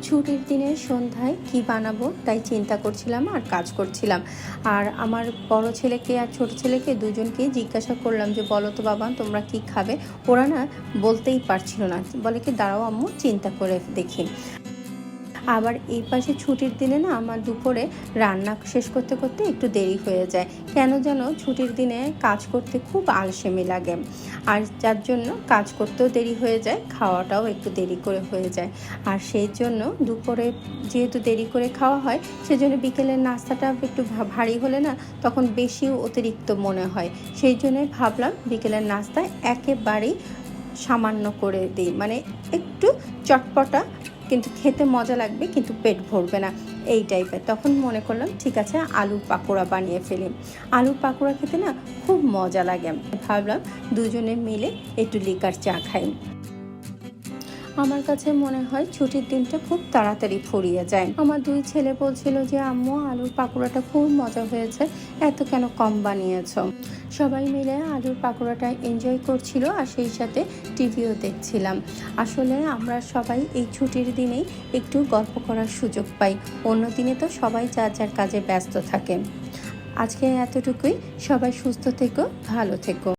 ছুটির দিনের সন্ধ্যায় কি বানাবো তাই চিন্তা করছিলাম আর কাজ করছিলাম। আর আমার বড় ছেলেকে আর ছোট ছেলেকে দুজনকেই জিজ্ঞাসা করলাম যে, "বলো তো বাবা তোমরা কি খাবে?" ওরা না বলতেই পারছিল না। বলে কি, "দাঁড়াও আম্মু চিন্তা করে দেখি।" আবার এই পাশে ছুটির দিনে না আমার দুপুরে রান্না শেষ করতে করতে একটু দেরি হয়ে যায়। কেন যেন ছুটির দিনে কাজ করতে খুব আলসেমি লাগে। আর যার জন্য কাজ করতেও দেরি হয়ে যায়, খাওয়াটাও একটু দেরি করে হয়ে যায়। আর সেই জন্য দুপুরে যেহেতু দেরি করে খাওয়া হয়, সেজন্য বিকেলের নাস্তাটা একটু ভারী হলে না তখন বেশি অতিরিক্ত মনে হয়। সেই জন্যই ভাবলাম বিকেলের নাস্তায় একেবারেই সামান্য করে দিই। মানে একটু চটপটা, কিন্তু খেতে মজা লাগবে, কিন্তু পেট ভরবে না, এই টাইপের। তখন মনে করলাম ঠিক আছে আলুর পাকোড়া বানিয়ে ফেলি। আলুর পাকোড়া খেতে না খুব মজা লাগে। ভাবলাম দুজনে মিলে একটু লিকার চা খাই। আমার কাছে মনে হয় ছুটির দিনটা খুব তাড়াতাড়ি ফুরিয়ে যায়। আমার দুই ছেলে বলছিল যে, "আম্মু আলুর পাকোড়াটা খুব মজা হয়েছে, এত কেন কম বানিয়েছো?" সবাই মিলে আলুর পাকোড়াটা এনজয় করছিল আর সেই সাথে টিভিও দেখছিলাম। আসলে আমরা সবাই এই ছুটির দিনেই একটু গল্প করার সুযোগ পাই। অন্য দিনে তো সবাই যার যার কাজে ব্যস্ত থাকে। আজকে এতটুকুই। সবাই সুস্থ থেকো, ভালো থেকো।